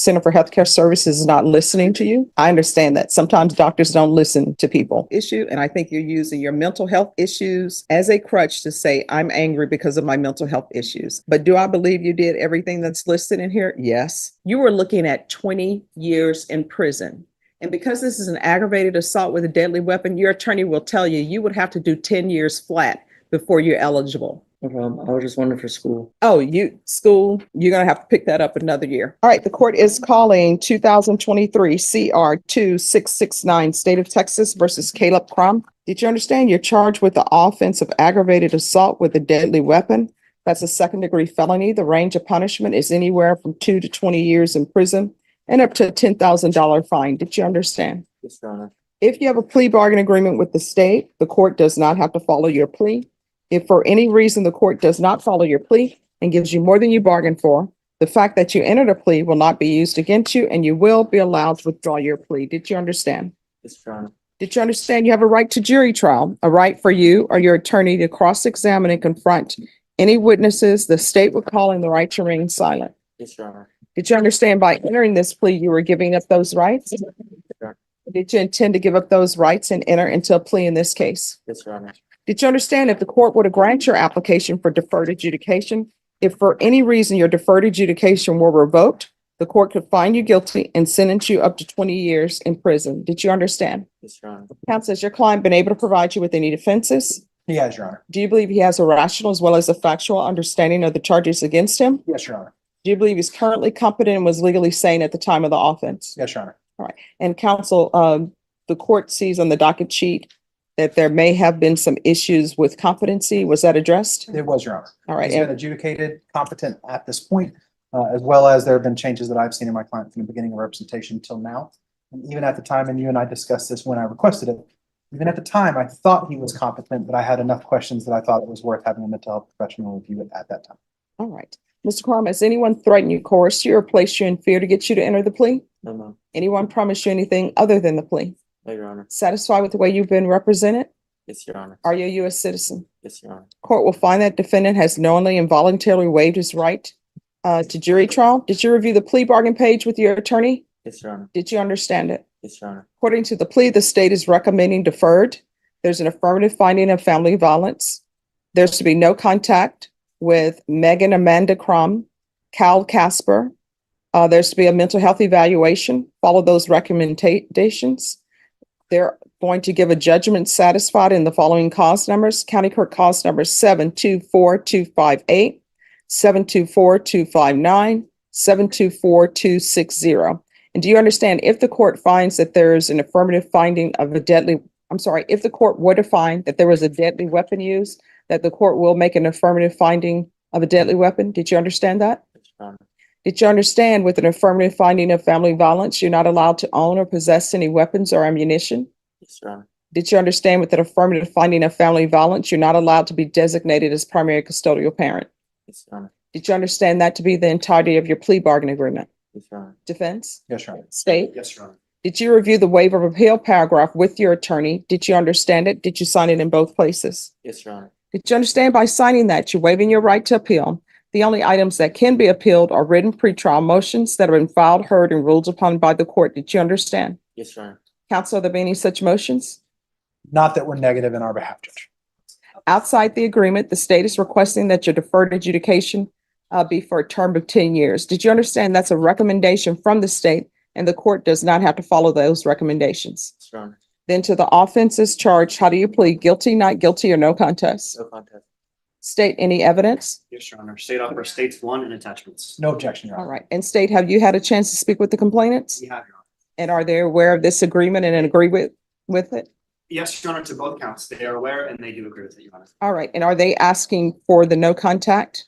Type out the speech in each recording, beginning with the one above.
Center for Healthcare Services is not listening to you. I understand that sometimes doctors don't listen to people. Issue, and I think you're using your mental health issues as a crutch to say, I'm angry because of my mental health issues. But do I believe you did everything that's listed in here? Yes. You were looking at 20 years in prison. And because this is an aggravated assault with a deadly weapon, your attorney will tell you you would have to do 10 years flat before you're eligible. No problem. I was just wondering for school. Oh, school, you're going to have to pick that up another year. All right, the court is calling 2023 CR 2669, State of Texas versus Caleb Crum. Did you understand you're charged with the offense of aggravated assault with a deadly weapon? That's a second-degree felony. The range of punishment is anywhere from 2 to 20 years in prison and up to a $10,000 fine. Did you understand? Yes, Your Honor. If you have a plea bargain agreement with the state, the court does not have to follow your plea. If for any reason the court does not follow your plea and gives you more than you bargained for, the fact that you entered a plea will not be used against you and you will be allowed to withdraw your plea. Did you understand? Yes, Your Honor. Did you understand you have a right to jury trial, a right for you or your attorney to cross-examine and confront any witnesses the state would call in the right to remain silent? Yes, Your Honor. Did you understand by entering this plea, you were giving up those rights? Sure. Did you intend to give up those rights and enter into a plea in this case? Yes, Your Honor. Did you understand if the court were to grant your application for deferred adjudication, if for any reason your deferred adjudication were revoked, the court could find you guilty and sentence you up to 20 years in prison? Did you understand? Yes, Your Honor. Counsel, has your client been able to provide you with any defenses? He has, Your Honor. Do you believe he has a rational as well as a factual understanding of the charges against him? Yes, Your Honor. Do you believe he's currently competent and was legally sane at the time of the offense? Yes, Your Honor. And counsel, the court sees on the docket sheet that there may have been some issues with competency. Was that addressed? It was, Your Honor. All right. He's been adjudicated competent at this point, as well as there have been changes that I've seen in my client from the beginning of representation until now. And even at the time, and you and I discussed this when I requested it, even at the time, I thought he was competent, but I had enough questions that I thought it was worth having a mental health professional review it at that time. All right. Mr. Crum, has anyone threatened you, coerced you, or placed you in fear to get you to enter the plea? No, ma'am. Anyone promised you anything other than the plea? No, Your Honor. Satisfied with the way you've been represented? Yes, Your Honor. Are you a U.S. citizen? Yes, Your Honor. Court will find that defendant has knowingly and voluntarily waived his right to jury trial. Did you review the plea bargain page with your attorney? Yes, Your Honor. Did you understand it? Yes, Your Honor. According to the plea, the state is recommending deferred. There's an affirmative finding of family violence. There's to be no contact with Megan Amanda Crum, Cal Casper. There's to be a mental health evaluation. Follow those recommendations. They're going to give a judgment satisfied in the following cause numbers. County Court cause number 724-258, 724-259, 724-260. And do you understand if the court finds that there's an affirmative finding of a if the court were to find that there was a deadly weapon used, that the court will make an affirmative finding of a deadly weapon? Did you understand that? Yes, Your Honor. Did you understand with an affirmative finding of family violence, you're not allowed to own or possess any weapons or ammunition? Yes, Your Honor. Did you understand with an affirmative finding of family violence, you're not allowed to be designated as primary custodial parent? Yes, Your Honor. Did you understand that to be the entirety of your plea bargain agreement? Yes, Your Honor. Defense? Yes, Your Honor. State? Yes, Your Honor. Did you review the waiver of appeal paragraph with your attorney? Did you understand it? Did you sign it in both places? Yes, Your Honor. Did you understand by signing that you're waiving your right to appeal? The only items that can be appealed are written pretrial motions that have been filed, heard, and ruled upon by the court. Did you understand? Yes, Your Honor. Counsel, are there be any such motions? Not that we're negative in our behalf, Judge. Outside the agreement, the state is requesting that your deferred adjudication be for a term of 10 years. Did you understand that's a recommendation from the state and the court does not have to follow those recommendations? Yes, Your Honor. Then to the offenses charged, how do you plead? Guilty, not guilty, or no contest? No contest. State, any evidence? Yes, Your Honor. State offer states 1 and attachments. No objection, Your All Honor. right. And state, have you had a chance to speak with the complainants? We have, Your Honor. And are they aware of this agreement and agree with it? Yes, Your Honor, to both counts. They are aware and they do agree with it, Your Honor. All right. And are they asking for the no contact?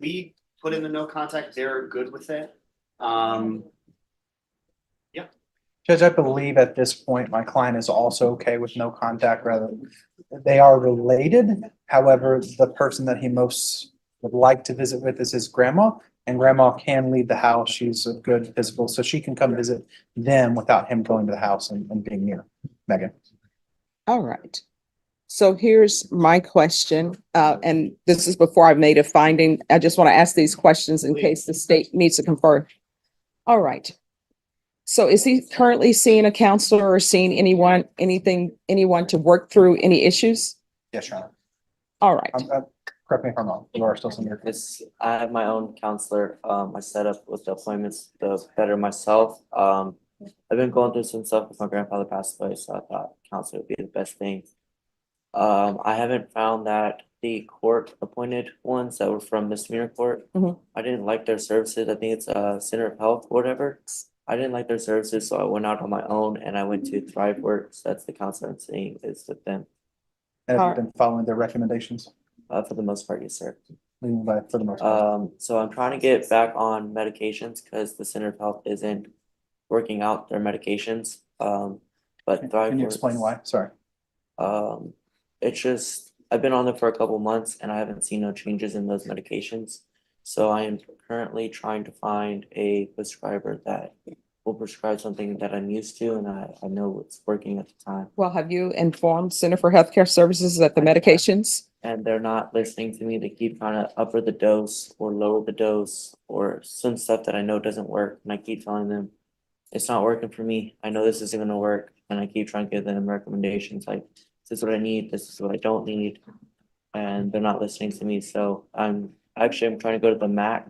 We put in the no contact. They're good with it. Judge, I believe at this point, my client is also okay with no contact, rather. They are related. However, the person that he most would like to visit with is his grandma, and grandma can leave the house. She's a good physical, so she can come visit them without him going to the house and being near Megan. All right. So here's my question, and this is before I've made a finding. I just want to ask these questions in case the state needs to confer. All right. So is he currently seeing a counselor or seeing anyone to work through any issues? Yes, Your Honor. All right. Correct me if I'm wrong. You are still senior. Yes, I have my own counselor. I set up with the appointments to better myself. I've been going through some stuff with my grandfather passed away, so I thought counselor would be the best thing. I haven't found that the court appointed ones that were from misdemeanor court. Mhm. I didn't like their services. I think it's Center of Health or whatever. I didn't like their services, so I went out on my own and I went to ThriveWorks. That's the counselor I'm seeing is with them. And have you been following their recommendations? For the most part, yes, sir. Leading by for the most part. So I'm trying to get back on medications because the Center of Health isn't working out their medications. But Can you explain ThriveWorks, why? Sorry. it's just, I've been on there for a couple months and I haven't seen no changes in those medications. So I am currently trying to find a prescriber that will prescribe something that I'm used to and I know it's working at the time. Well, have you informed Center for Healthcare Services that the medications? And they're not listening to me. They keep trying to upper the dose or lower the dose or some stuff that I know doesn't work. And I keep telling them, it's not working for me. I know this isn't gonna work. And I keep trying to give them recommendations like, this is what I need, this is what I don't need. And they're not listening to me. So I'm trying to go to the MAC.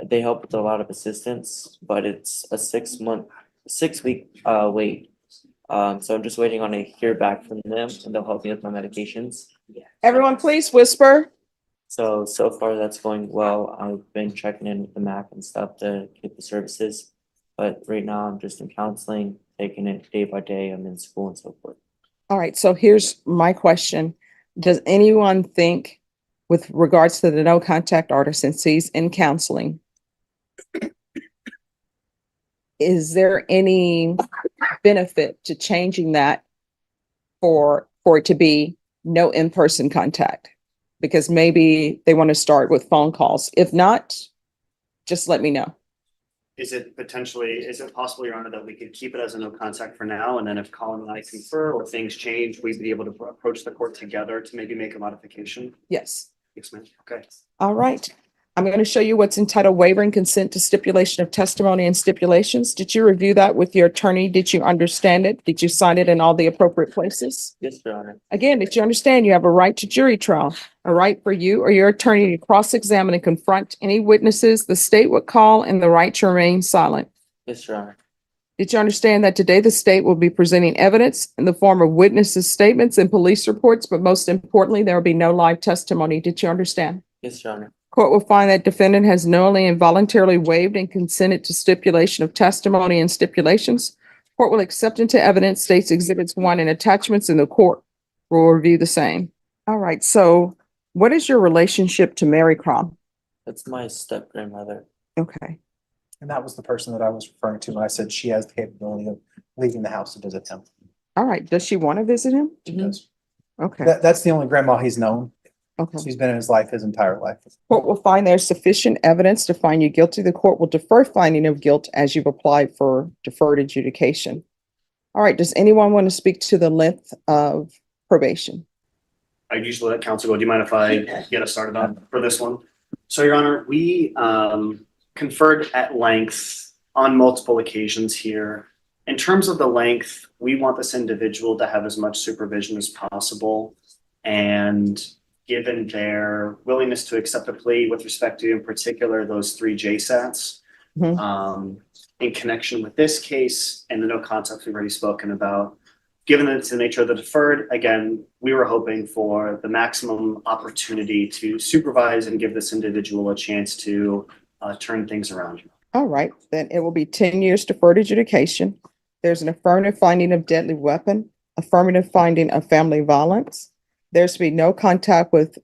They help with a lot of assistance, but it's a 6-week wait. So I'm just waiting on a hear back from them and they'll help me with my medications. Everyone, please whisper. So far that's going well. I've been checking in with the MAC and stuff to get the services. But right now I'm just in counseling, taking it day by day. I'm in school and so forth. All right, so here's my question. Does anyone think, with regards to the no contact order, since he's in counseling, is there any benefit to changing that for it to be no in-person contact? Because maybe they want to start with phone calls. If not, just let me know. Is it possible, Your Honor, that we could keep it as a no contact for now? And then if Colin and I confer or things change, we'd be able to approach the court together to maybe make a modification? Yes. Yes, ma'am. Okay. All right. I'm going to show you what's entitled waiver and consent to stipulation of testimony and stipulations. Did you review that with your attorney? Did you understand it? Did you sign it in all the appropriate places? Yes, Your Honor. Again, did you understand you have a right to jury trial, a right for you or your attorney to cross-examine and confront any witnesses the state would call, and the right to remain silent? Yes, Your Honor. Did you understand that today the state will be presenting evidence in the form of witnesses' statements and police reports, but most importantly, there will be no live testimony? Did you understand? Yes, Your Honor. Court will find that defendant has knowingly and voluntarily waived and consented to stipulation of testimony and stipulations. Court will accept into evidence states exhibits 1 and attachments, and the court will review the same. All right, so what is your relationship to Mary Crom? That's my step grandmother. Okay, And that was the person that I was referring to when I said she has the capability of leaving the house to visit him. all right. Does she want to visit him? She does. Okay, That's the only grandma he's known. okay. She's been in his life, his entire life. Court will find there's sufficient evidence to find you guilty. The court will defer finding of guilt as you've applied for deferred adjudication. All right, does anyone want to speak to the length of probation? I usually let counsel go. Do you mind if I get us started on for this one? So, Your Honor, we conferred at length on multiple occasions here. In terms of the length, we want this individual to have as much supervision as possible. And given their willingness to accept a plea with respect to, in particular, those 3 JSATs, in connection with this case and the no contact we've already spoken about, given that it's the nature of the deferred, again, we were hoping for the maximum opportunity to supervise and give this individual a chance to turn things around. All right, then it will be 10 years deferred adjudication. There's an affirmative finding of deadly weapon, affirmative finding of family violence. There's to be no contact with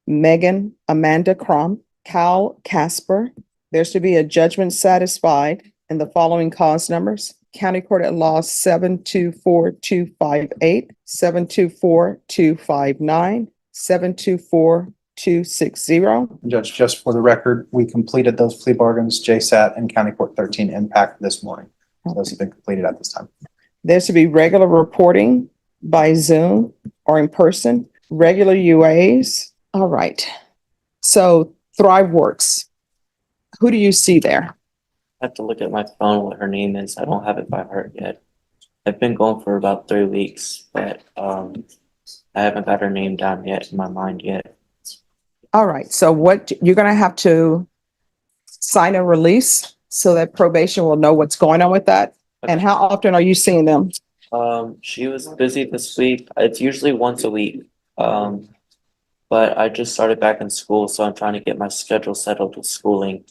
Megan Amanda Crom, Cal Casper. There's to be a judgment satisfied in the following cause numbers: County Court at Law 724-258, 724-259, 724-260. Judge, just for the record, we completed those plea bargains, JSAT and County Court 13 impact this morning. Those have been completed at this time. There's to be regular reporting by Zoom or in person, regular UAs. All right. So ThriveWorks, Who do you see there? I have to look at my phone what her name is. I don't have it by heart yet. I've been going for about 3 weeks, but I haven't got her name down yet in my mind yet. All right, so what, you're gonna have to sign a release so that probation will know what's going on with that. And how often are you seeing them? She was busy this week. It's usually once a week. But I just started back in school, so I'm trying to get my schedule settled with schooling.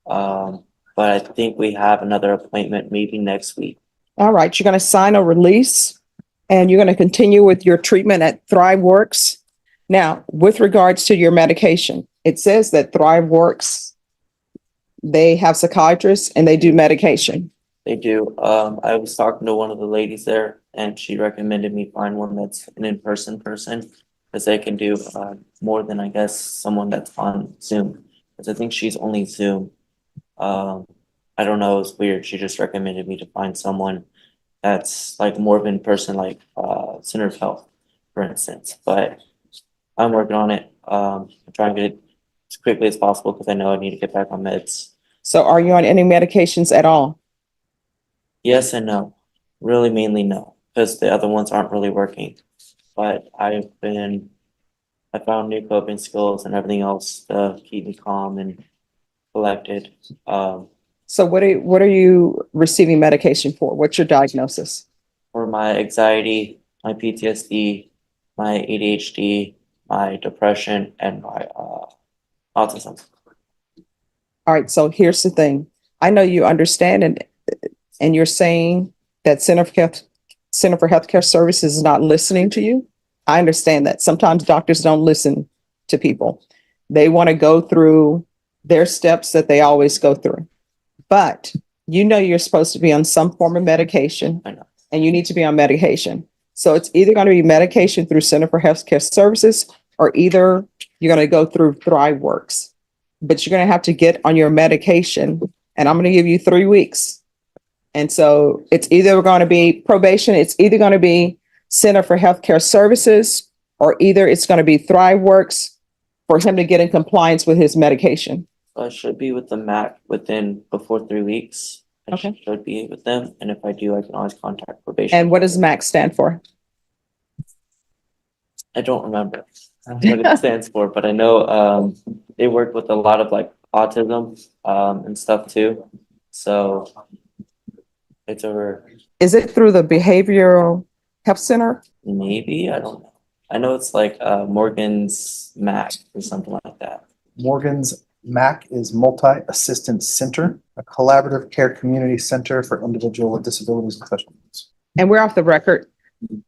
But I think we have another appointment maybe next week. All right, you're gonna sign a release and you're gonna continue with your treatment at ThriveWorks. Now, with regards to your medication, it says that ThriveWorks, they have psychiatrists and they do medication. They do. I was talking to one of the ladies there and she recommended me find one that's an in-person person because they can do more than, I guess, someone that's on Zoom. Because I think she's only Zoom. I don't know, it's weird. She just recommended me to find someone that's like more of in person, like Center of Health, for instance. But I'm working on it. I'm trying to get it as quickly as possible because I know I need to get back on meds. So are you on any medications at all? Yes and no. Really, mainly no, because the other ones aren't really working. But I found new coping skills and everything else to keep me calm and collected. So what are you receiving medication for? What's your diagnosis? For my anxiety, my PTSD, my ADHD, my depression, and my autism. All right, so here's the thing. I know you understand and you're saying that Center for Healthcare Services is not listening to you. I understand that. Sometimes doctors don't listen to people. They want to go through their steps that they always go through. But you know you're supposed to be on some form of medication. I know. And you need to be on medication. So it's either going to be medication through Center for Healthcare Services or either you're going to go through ThriveWorks. But you're going to have to get on your medication and I'm going to give you 3 weeks. And so it's either going to be probation, it's either going to be Center for Healthcare Services, or either it's going to be ThriveWorks for him to get in compliance with his medication. I should be with the MAC before 3 weeks. I Okay. should be with them, and if I do, I can always contact probation. And what does MAC stand for? I don't remember what it stands for, but I know they work with a lot of like autism and stuff too. So it's over. Is it through the Behavioral Health Center? Maybe, I don't know. I know it's like Morgan's MAC or something like that. Morgan's MAC is Multi-Assistance Center, a collaborative care community center for individuals with disabilities and special needs. And we're off the record.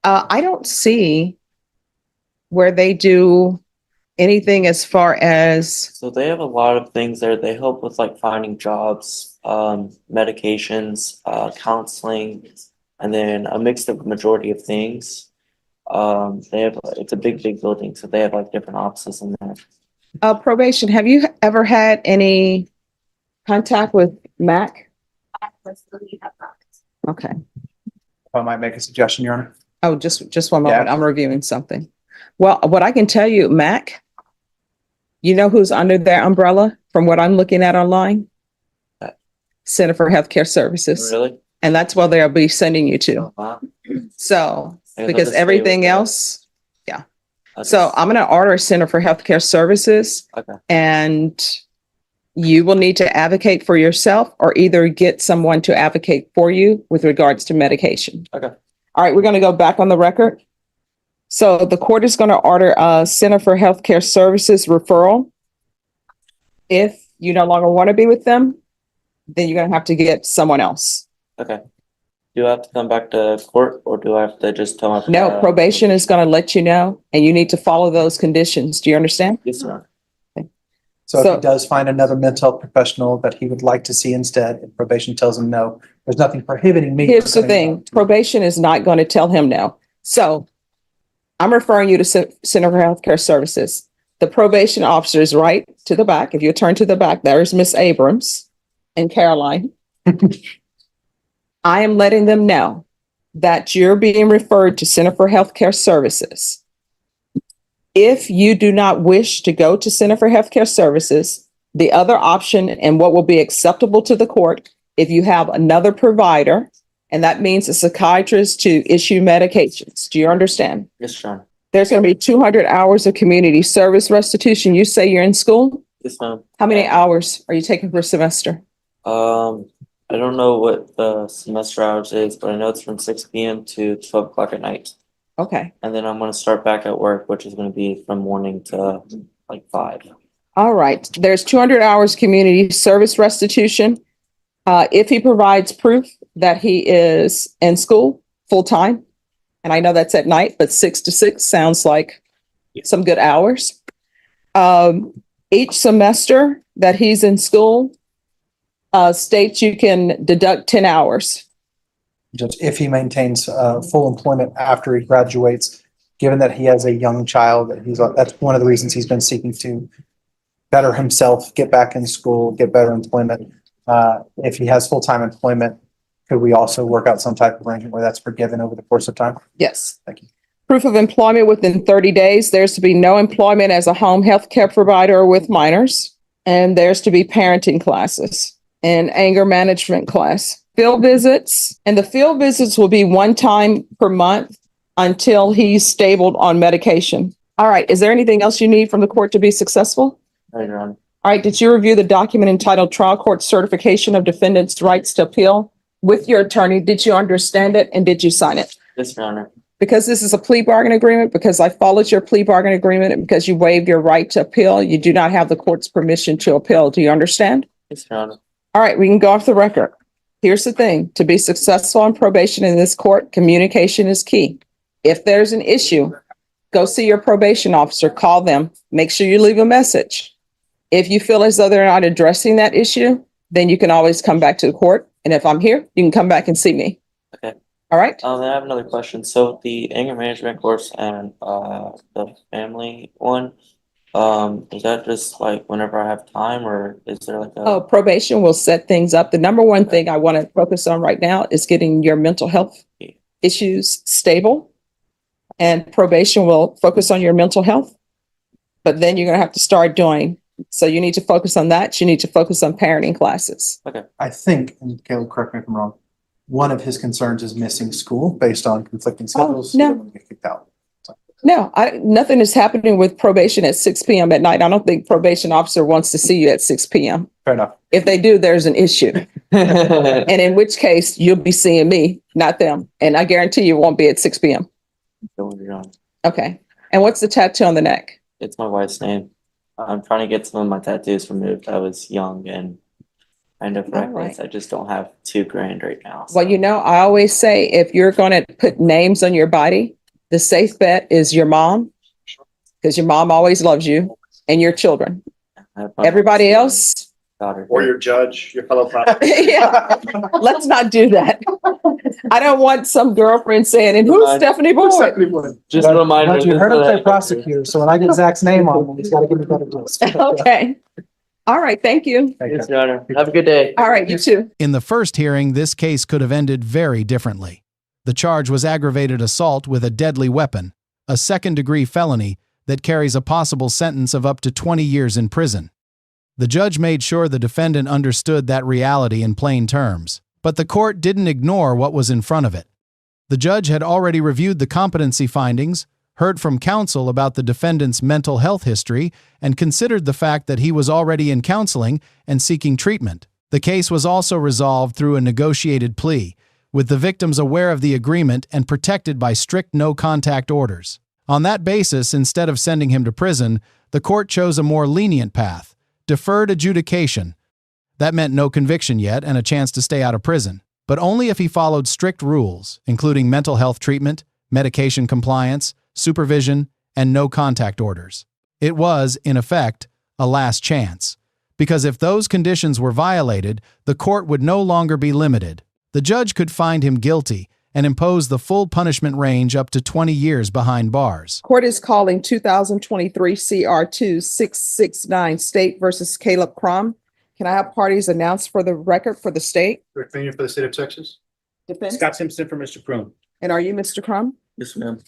I don't see where they do anything as far as, So they have a lot of things there. They help with like finding jobs, medications, counseling, and then a mixed majority of things. It's a big building, so they have like different offices in there. probation. Have you ever had any contact with MAC? Okay. If I might make a suggestion, Your Honor. Oh, just one moment. Yeah. I'm reviewing something. Well, what I can tell you, MAC, you know who's under their umbrella from what I'm looking at online? Center for Healthcare Services. Really? And that's where they'll be sending you to. Wow. So, I guess I'll because just stay everything with that. else, I'll so just- I'm going to order Center for Healthcare Services. Okay. And you will need to advocate for yourself or either get someone to advocate for you with regards to medication. Okay. All right, we're going to go back on the record. So the court is going to order a Center for Healthcare Services referral. If you no longer want to be with them, then you're going to have to get someone else. Okay. Do I have to come back to court or do I have to just tell my? No, probation is going to let you know, and you need to follow those conditions. Do you understand? Yes, sir. So if So- he does find another mental health professional that he would like to see instead, and probation tells him no, there's nothing prohibiting me. Here's from the coming thing, back to- probation is not going to tell him no. So I'm referring you to Center for Healthcare Services. The probation officer is right to the back. If you turn to the back, there is Miss Abrams and Caroline. I am letting them know that you're being referred to Center for Healthcare Services. If you do not wish to go to Center for Healthcare Services, The other option and what will be acceptable to the court, if you have another provider, and that means a psychiatrist to issue medications. Do you understand? Yes, Your Honor. There's going to be 200 hours of community service restitution. You say you're in school? Yes, ma'am. How many hours are you taking per semester? I don't know what the semester hours is, but I know it's from 6 p.m. to 12 o'clock at night. Okay. And then I'm gonna start back at work, which is gonna be from morning to like 5. All right. There's 200 hours community service restitution. If he provides proof that he is in school full time, and I know that's at night, but 6 to 6 sounds like some good hours. Each semester that he's in school, states you can deduct 10 hours. Just if he maintains full employment after he graduates, given that he has a young child, that's one of the reasons he's been seeking to better himself, get back in school, get better employment. If he has full-time employment, could we also work out some type of arrangement where that's forgiven over the course of time? Yes. Thank you. Proof of employment within 30 days. There's to be no employment as a home health care provider or with minors. And there's to be parenting classes and anger management class. Field visits, and the field visits will be one time per month until he's stable on medication. All right. Is there anything else you need from the court to be successful? Right, Your Honor. All right. Did you review the document entitled Trial Court Certification of Defendant's Rights to Appeal with your attorney? Did you understand it and did you sign it? Yes, Your Honor. Because this is a plea bargain agreement, because I followed your plea bargain agreement, and because you waived your right to appeal, you do not have the court's permission to appeal. Do you understand? Yes, Your Honor. All right, we can go off the record. Here's the thing. To be successful on probation in this court, communication is key. If there's an issue, go see your probation officer, call them, make sure you leave a message. If you feel as though they're not addressing that issue, then you can always come back to the court. And if I'm here, you can come back and see me. Okay. All right? Then I have another question. So the anger management course and the family one, is that just like whenever I have time, or is there like a Probation will set things up. The number one thing I want to focus on right now is getting your mental health issues stable. And probation will focus on your mental health. But then you're going to have to start doing. So you need to focus on that. You need to focus on parenting classes. I think, and Caleb, correct me if I'm wrong, one of his concerns is missing school based on conflicting schedules. no. He doesn't get kicked out. No, nothing is happening with probation at 6 p.m. at night. I don't think probation officer wants to see you at 6 p.m. Fair enough. If they do, there's an issue. And in which case you'll be seeing me, not them. And I guarantee you won't be at 6 p.m. Okay. And what's the tattoo on the neck? It's my wife's name. I'm trying to get some of my tattoos removed. I was young and kind of reckless. I just don't have $2,000 right now. Well, you know, I always say if you're going to put names on your body, the safe bet is your mom, because your mom always loves you, and your children. Everybody else. Daughter. Or your judge, your fellow prosecutor. Yeah, let's not do that. I don't want some girlfriend saying, and who's Stephanie Boyd? Just a reminder. But you heard him say prosecutor, so when I get Zach's name on him, he's got to give me better deals. Okay. All right. Thank you. Yes, Your Honor. Have a good day. All right. You too. In the first hearing, this case could have ended very differently. The charge was aggravated assault with a deadly weapon, a second-degree felony that carries a possible sentence of up to 20 years in prison. The judge made sure the defendant understood that reality in plain terms, but the court didn't ignore what was in front of it. The judge had already reviewed the competency findings, heard from counsel about the defendant's mental health history, and considered the fact that he was already in counseling and seeking treatment. The case was also resolved through a negotiated plea, with the victims aware of the agreement and protected by strict no-contact orders. On that basis, instead of sending him to prison, the court chose a more lenient path, deferred adjudication. That meant no conviction yet and a chance to stay out of prison, but only if he followed strict rules, including mental health treatment, medication compliance, supervision, and no-contact orders. It was, in effect, a last chance, because if those conditions were violated, the court would no longer be limited. The judge could find him guilty and impose the full punishment range up to 20 years behind bars. Court is calling 2023 CR 2669 State versus Caleb Crum. Can I have parties announced for the record for the state? Opinion for the state of Texas. Defense? Scott Simpson for Mr. Croom. And are you Mr. Crum? Yes, ma'am.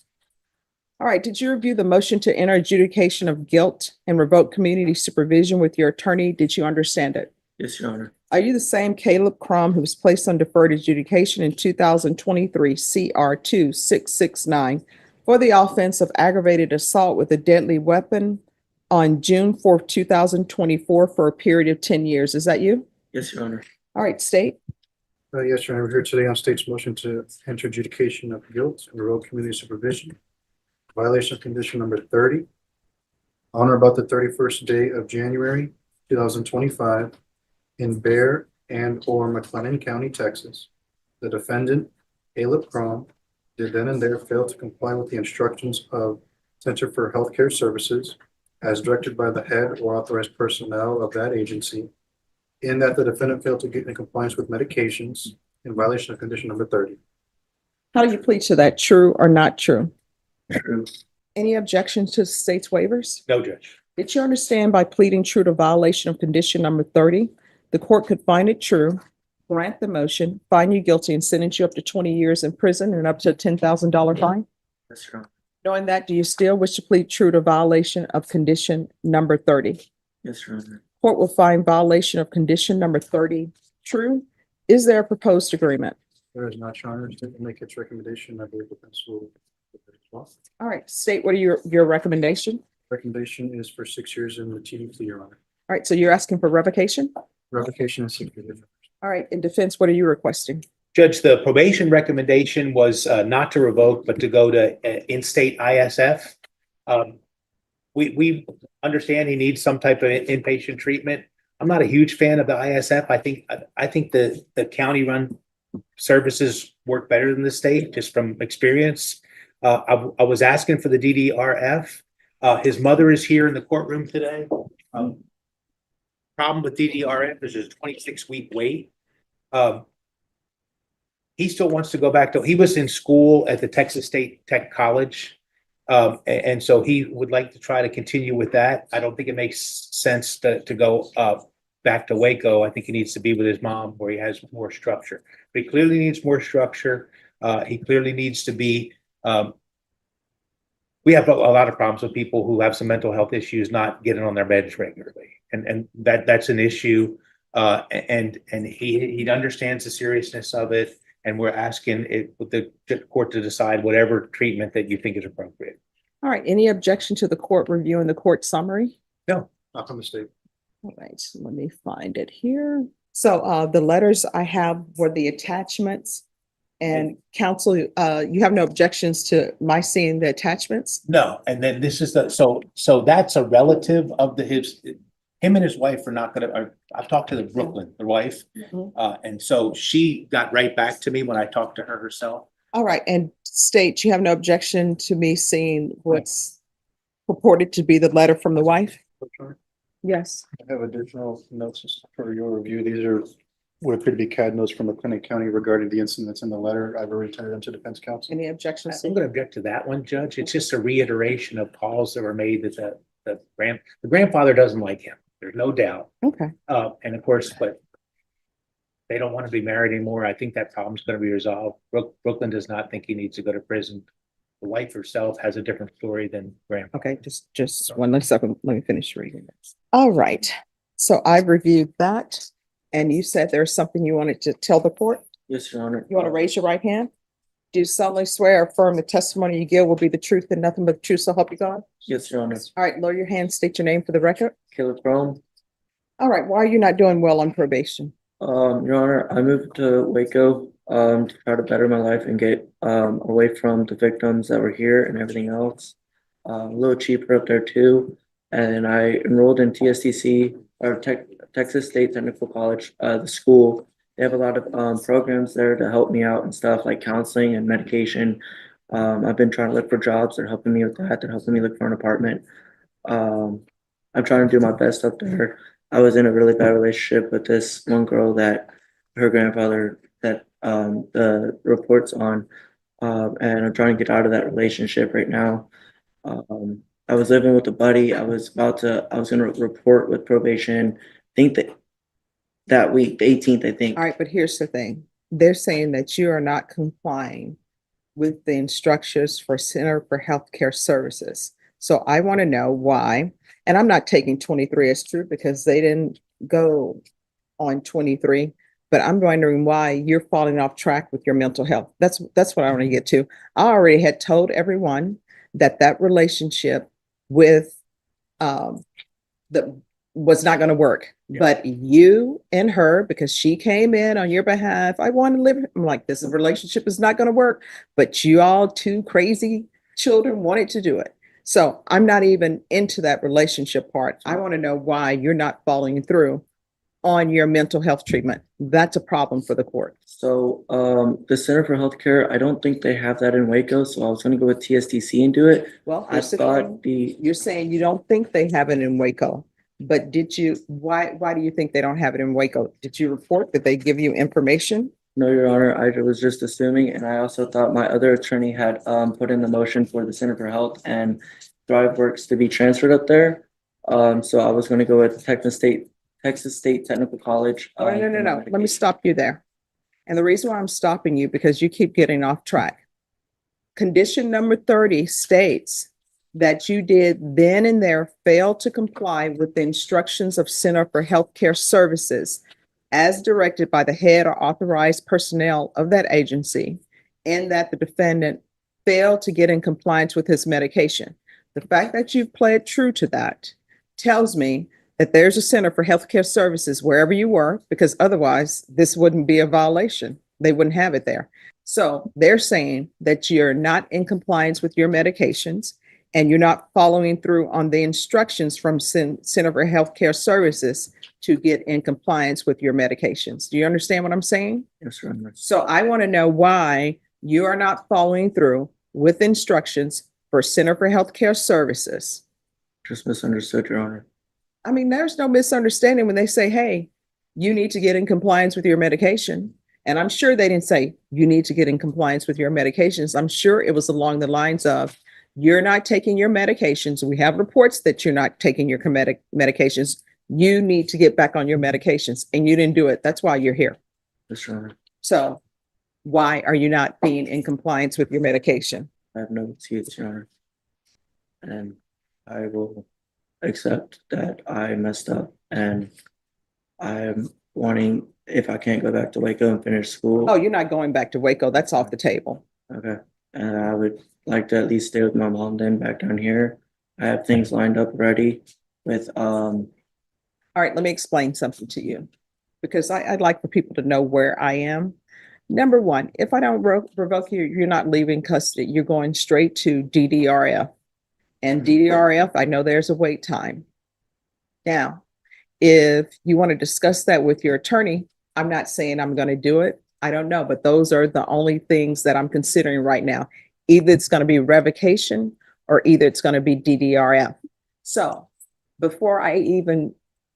All right, did you review the motion to enter adjudication of guilt and revoke community supervision with your attorney? Did you understand it? Yes, Your Honor. Are you the same Caleb Crum who was placed on deferred adjudication in 2023 CR 2669 for the offense of aggravated assault with a deadly weapon on June 4th, 2024 for a period of 10 years? Is that you? Yes, Your Honor. All right, state. Yes, Your Honor, we're here today on state's motion to enter adjudication of guilt and revoke community supervision. Violation of condition number 30. On or about the 31st day of January 2025 in Bear and or McLennan County, Texas, the defendant, Caleb Crum, did then and there fail to comply with the instructions of Center for Healthcare Services as directed by the head or authorized personnel of that agency, in that the defendant failed to get in compliance with medications in violation of condition number 30. How do you plead to that? True or not true? True. Any objections to the state's waivers? No, Judge. Did you understand by pleading true to violation of condition number 30, the court could find it true, grant the motion, find you guilty, and sentence you up to 20 years in prison and up to a $10,000 fine? Yes, Your Honor. Knowing that, do you still wish to plead true to violation of condition number 30? Yes, Your Honor. Court will find violation of condition number 30 true. Is there a proposed agreement? There is not, Your Honor. State will make its recommendation. I believe the defense will. All right, state, what are your recommendation? Recommendation is for 6 years in the TD plea, Your Honor. All right, so you're asking for revocation? Revocation is 6 years. All right, in defense, what are you requesting? Judge, the probation recommendation was not to revoke, but to go to in-state ISF. We understand he needs some type of inpatient treatment. I'm not a huge fan of the ISF. I think the county-run services work better than the state, just from experience. I was asking for the DDRF. His mother is here in the courtroom today. Problem with DDRF is there's a 26-week wait. He still wants to go back to, he was in school at the Texas State Tech College. And so he would like to try to continue with that. I don't think it makes sense to go back to Waco. I think he needs to be with his mom where he has more structure. But he clearly needs more structure. He clearly needs to be, we have a lot of problems with people who have some mental health issues not getting on their beds regularly. And that's an issue. And he understands the seriousness of it. And we're asking the court to decide whatever treatment that you think is appropriate. All right, any objection to the court reviewing the court summary? No. Not from the state. All right, so let me find it here. So the letters I have were the attachments. And counsel, you have no objections to my seeing the attachments? No, and then this is so that's a relative of him and his wife are not gonna, I've talked to Brooklyn, the wife. And so she got right back to me when I talked to her herself. All right, and state, you have no objection to me seeing what's purported to be the letter from the wife? Yes. I have additional notes for your review. These are what appear to be CAD notes from McLennan County regarding the incidents in the letter. I've already turned it into defense counsel. Any objections? I'm gonna object to that one, Judge. It's just a reiteration of calls that were made that the grandfather doesn't like him. There's no doubt. Okay, And of course, but they don't want to be married anymore. I think that problem's going to be resolved. Brooklyn does not think he needs to go to prison. The wife herself has a different story than grandpa. okay, just one second. Let me finish reading this. All right, so I've reviewed that. And you said there's something you wanted to tell the court? Yes, Your Honor. You want to raise your right hand? Do you solemnly swear or affirm the testimony you give will be the truth and nothing but the truth, so help you God? Yes, Your Honor. All right, lower your hand, state your name for the record. Caleb Crum. All right, why are you not doing well on probation? Your Honor, I moved to Waco to try to better my life and get away from the victims that were here and everything else. A little cheaper up there too. And I enrolled in TSTC or Texas State Technical College, the school. They have a lot of programs there to help me out and stuff like counseling and medication. I've been trying to look for jobs. They're helping me with that. They're helping me look for an apartment. I'm trying to do my best up there. I was in a really bad relationship with this one girl that her grandfather that the reports on, and I'm trying to get out of that relationship right now. I was living with a buddy. I was going to report with probation. I think that week, the 18th, I think. All right, but here's the thing. They're saying that you are not complying with the instructions for Center for Healthcare Services. So I want to know why, and I'm not taking 23 as true because they didn't go on 23, but I'm wondering why you're falling off track with your mental health. That's what I want to get to. I already had told everyone that relationship with the was not going to work. Yeah. But you and her, because she came in on your behalf, I want to live. I'm like, this relationship is not going to work. But you all two crazy children wanted to do it. So I'm not even into that relationship part. I want to know why you're not following through on your mental health treatment. That's a problem for the court. So, the Center for Healthcare, I don't think they have that in Waco, so I was gonna go with TSTC and do it. Well, I thought you're saying you don't think they have it in Waco, but why do you think they don't have it in Waco? Did you report that they give you information? no, Your Honor, I was just assuming, and I also thought my other attorney had, put in the motion for the Center for Health and ThriveWorks to be transferred up there. So I was gonna go with Texas State Technical College. Oh, no. Let me stop you there. And the reason why I'm stopping you, because you keep getting off track. Condition number 30 states that you did then and there fail to comply with the instructions of Center for Healthcare Services as directed by the head or authorized personnel of that agency, and that the defendant failed to get in compliance with his medication. The fact that you've played true to that tells me that there's a Center for Healthcare Services wherever you were, because otherwise this wouldn't be a violation. They wouldn't have it there. So they're saying that you're not in compliance with your medications and you're not following through on the instructions from Center for Healthcare Services to get in compliance with your medications. Do you understand what I'm saying? Yes, Your Honor. So I want to know why you are not following through with instructions for Center for Healthcare Services. Just misunderstood, Your Honor. I mean, there's no misunderstanding when they say, hey, you need to get in compliance with your medication. And I'm sure they didn't say you need to get in compliance with your medications. I'm sure it was along the lines of you're not taking your medications. We have reports that you're not taking your medications. You need to get back on your medications, and you didn't do it. That's why you're here. Yes, Your Honor. So why are you not being in compliance with your medication? I have no excuse, Your Honor. And I will accept that I messed up, and I'm wanting, if I can't go back to Waco and finish school. Oh, you're not going back to Waco. That's off the table. Okay, and I would like to at least stay with my mom then back down here. I have things lined up already with, All right, let me explain something to you, because I'd like for people to know where I am. Number one, if I don't revoke you, you're not leaving custody. You're going straight to DDRF. And DDRF, I know there's a wait time. Now, if you want to discuss that with your attorney, I'm not saying I'm going to do it. I don't know, but those are the only things that I'm considering right now. Either it's going to be revocation or either it's going to be DDRF. So before I even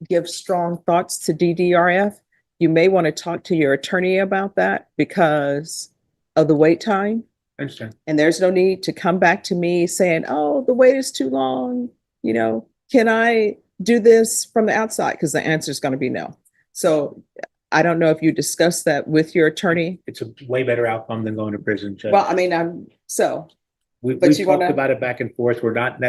give strong thoughts to DDRF, you may want to talk to your attorney about that because of the wait time. I understand. And there's no need to come back to me saying, oh, the wait is too long. You know, can I do this from the outside? Because the answer is going to be no. So I don't know if you discussed that with your attorney. It's a way better outcome than going to prison, Judge. Well, I mean, We've but you talked wanna- about it back and forth. We're not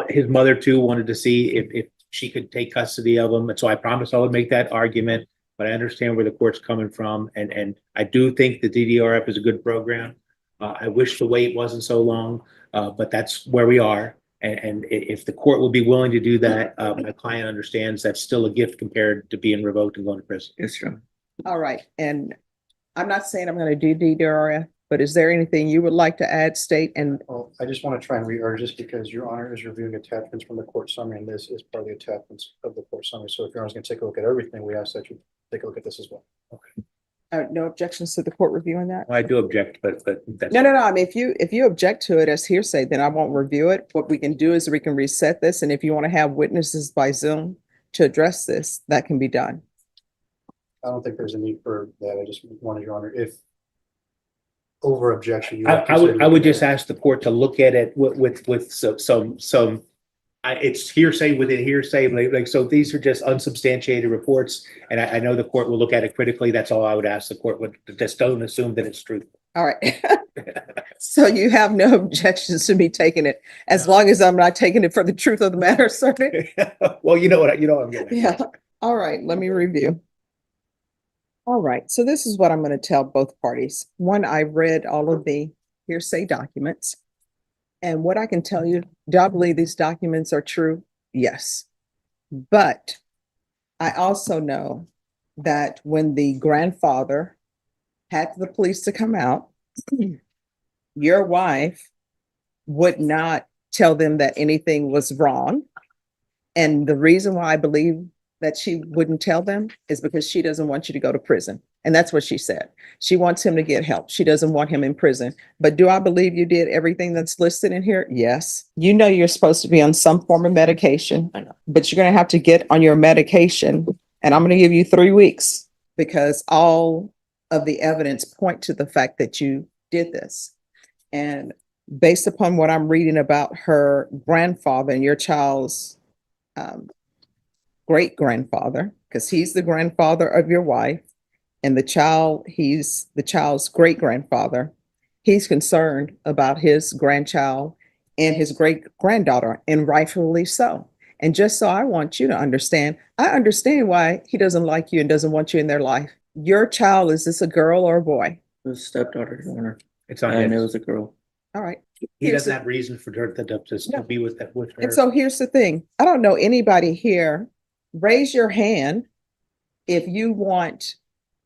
his mother too wanted to see if she could take custody of him. And so I promised I would make that argument, but I understand where the court's coming from. And I do think the DDRF is a good program. I wish the wait wasn't so long, but that's where we are. And if the court would be willing to do that, my client understands that's still a gift compared to being revoked and going to prison. yes, Your Honor. all right. And I'm not saying I'm going to do DDRF, but is there anything you would like to add, state? And Well, I just want to try and re-urge this because Your Honor is reviewing attachments from the court summary, and this is part of the attachments of the court summary. So if Your Honor's going to take a look at everything, we ask that you take a look at this as well. no objections to the court reviewing that? I do object, but that's. No. I mean, if you object to it as hearsay, then I won't review it. What we can do is we can reset this. And if you want to have witnesses by Zoom to address this, that can be done. I don't think there's a need for that. I just wanted, Your Honor, if over objection. you I would just ask the court to look at it with some, it's hearsay within hearsay, like, so these are just unsubstantiated reports. And I know the court will look at it critically. That's all I would ask the court would just don't assume that it's truthful. All right. So you have no objections to me taking it, as long as I'm not taking it for the truth of the matter, sir? Well, you know what I'm getting at. Yeah. All right, let me review. All right, so this is what I'm going to tell both parties. One, I read all of the hearsay documents. And what I can tell you, do I believe these documents are true? Yes. But I also know that when the grandfather had the police to come out, your wife would not tell them that anything was wrong. And the reason why I believe that she wouldn't tell them is because she doesn't want you to go to prison. And that's what she said. She wants him to get help. She doesn't want him in prison. But do I believe you did everything that's listed in here? Yes. You know you're supposed to be on some form of medication, I know. but you're going to have to get on your medication. And I'm going to give you 3 weeks because all of the evidence point to the fact that you did this. And based upon what I'm reading about her grandfather and your child's great grandfather, because he's the grandfather of your wife, and he's the child's great grandfather. He's concerned about his grandchild and his great granddaughter, and rightfully so. And just so I want you to understand, I understand why he doesn't like you and doesn't want you in their life. Your child, is this a girl or a boy? It was stepdaughter, Your Honor, It's on and it his. was a girl. All right. He doesn't have reason for her to No. be with her. And so here's the thing. I don't know anybody here. Raise your hand if you want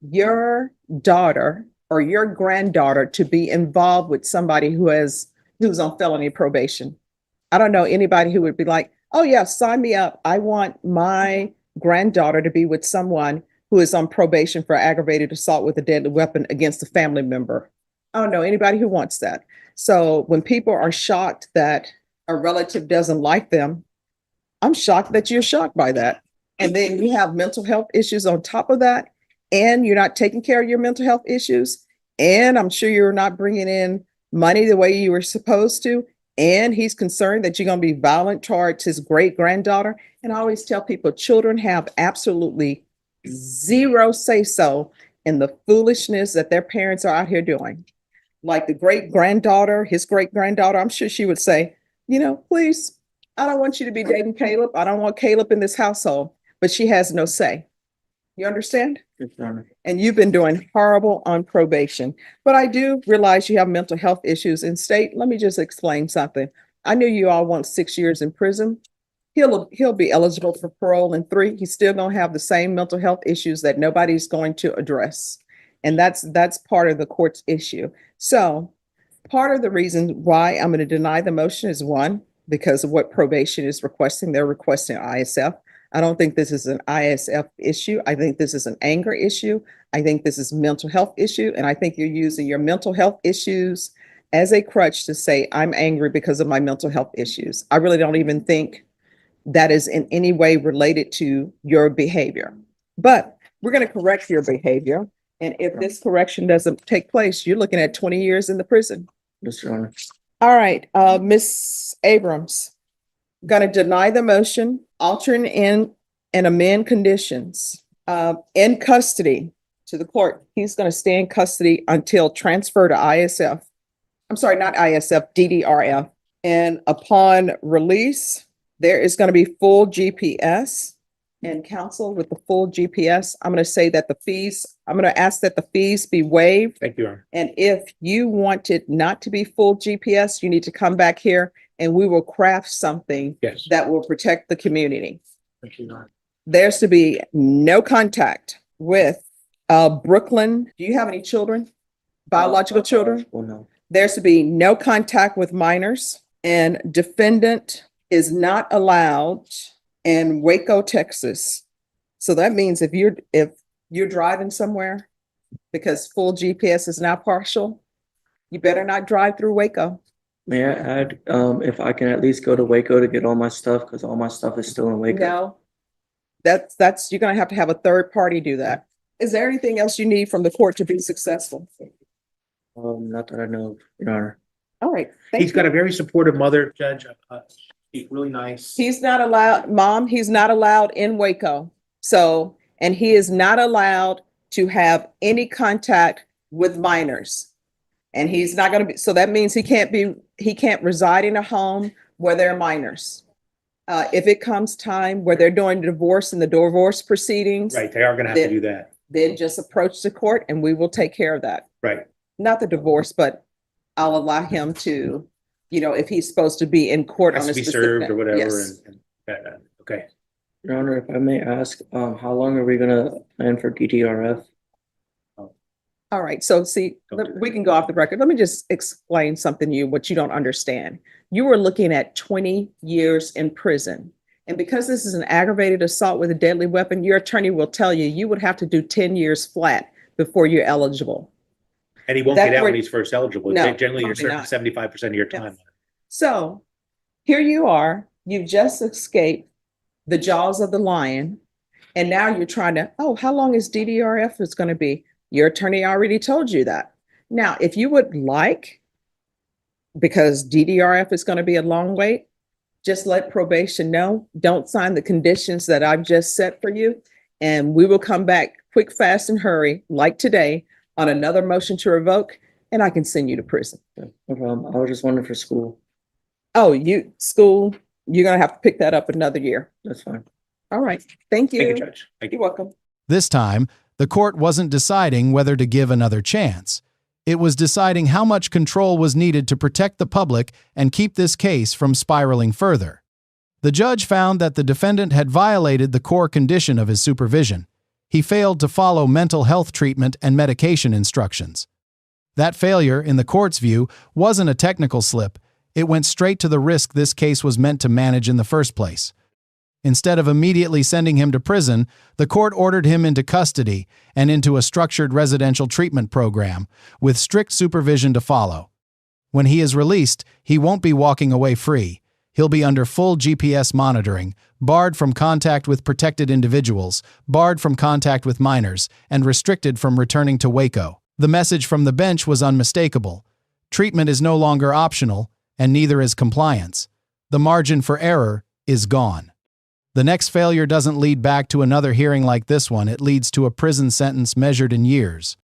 your daughter or your granddaughter to be involved with somebody who's on felony probation. I don't know anybody who would be like, oh yeah, sign me up. I want my granddaughter to be with someone who is on probation for aggravated assault with a deadly weapon against a family member. I don't know anybody who wants that. So when people are shocked that a relative doesn't like them, I'm shocked that you're shocked by that. And then you have mental health issues on top of that, and you're not taking care of your mental health issues. And I'm sure you're not bringing in money the way you were supposed to. And he's concerned that you're going to be violent towards his great granddaughter. And I always tell people children have absolutely zero say so in the foolishness that their parents are out here doing. Like the great granddaughter, his great granddaughter, I'm sure she would say, please, I don't want you to be dating Caleb. I don't want Caleb in this household, but she has no say. You understand? Yes, Your Honor. And you've been doing horrible on probation. But I do realize you have mental health issues in state. Let me just explain something. I knew you all want 6 years in prison. He'll be eligible for parole in 3. He's still going to have the same mental health issues that nobody's going to address. And that's part of the court's issue. So part of the reason why I'm going to deny the motion is, one, because of what probation is requesting. They're requesting ISF. I don't think this is an ISF issue. I think this is an anger issue. I think this is mental health issue. And I think you're using your mental health issues as a crutch to say, I'm angry because of my mental health issues. I really don't even think that is in any way related to your behavior. But we're going to correct your behavior. And if this correction doesn't take place, you're looking at 20 years in the prison. Yes, Your Honor. All right, Ms. Abrams, going to deny the motion, altering in and amend conditions. In custody to the court, he's going to stay in custody until transfer to ISF. I'm sorry, not ISF, DDRF. And upon release, there is going to be full GPS. And counsel, with the full GPS, I'm going to say that I'm going to ask that the fees be waived. Thank you, Your Honor. And if you want it not to be full GPS, you need to come back here and we will craft something Yes. that will protect the community. Thank you, Your Honor. There's to be no contact with Brooklyn. Do you have any children? Biological children? Well, no. There's to be no contact with minors, and defendant is not allowed in Waco, Texas. So that means if you're driving somewhere, because full GPS is now partial, you better not drive through Waco. May I add, if I can at least go to Waco to get all my stuff, because all my stuff is still in Waco. No, that's you're gonna have to have a third party do that. Is there anything else you need from the court to be successful? Not that I know of, Your Honor. All right. thank He's got you. a very supportive mother, Judge. She's really nice. He's not allowed, Mom, he's not allowed in Waco. So, and he is not allowed to have any contact with minors. And he's not going to be, so that means he can't reside in a home where there are minors. If it comes time where they're doing divorce and the divorce proceedings, Right, they are gonna have to do that, then just approach the court and we will take care of that. right. Not the divorce, but I'll allow him to, if he's supposed to be in court on Has a to be specific. served or whatever, Yes. Okay. Your Honor, if I may ask, how long are we gonna plan for DDRF? All right, so see, Don't do that. we can go off the record. Let me just explain something to you, what you don't understand. You were looking at 20 years in prison. And because this is an aggravated assault with a deadly weapon, your attorney will tell you, you would have to do 10 years flat before you're eligible. And he won't That's get out where- when he's first eligible. No, Generally, you're probably serving not. 75% of your Yeah. time. So here you are, you've just escaped the jaws of the lion. And now you're trying to, how long is DDRF is going to be? Your attorney already told you that. Now, if you would like, because DDRF is going to be a long wait, just let probation know. Don't sign the conditions that I've just set for you. And we will come back quick, fast, and hurry, like today, on another motion to revoke, and I can send you to prison. No problem. I was just wondering for school. Oh, school, you're going to have to pick that up another year. That's fine. All right. Thank you. Thank you, Judge. Thank you. You're welcome. This time, the court wasn't deciding whether to give another chance. It was deciding how much control was needed to protect the public and keep this case from spiraling further. The judge found that the defendant had violated the core condition of his supervision. He failed to follow mental health treatment and medication instructions. That failure, in the court's view, wasn't a technical slip. It went straight to the risk this case was meant to manage in the first place. Instead of immediately sending him to prison, the court ordered him into custody and into a structured residential treatment program, with strict supervision to follow. When he is released, he won't be walking away free. He'll be under full GPS monitoring, barred from contact with protected individuals, barred from contact with minors, and restricted from returning to Waco. The message from the bench was unmistakable. Treatment is no longer optional, and neither is compliance. The margin for error is gone. The next failure doesn't lead back to another hearing like this one, it leads to a prison sentence measured in years.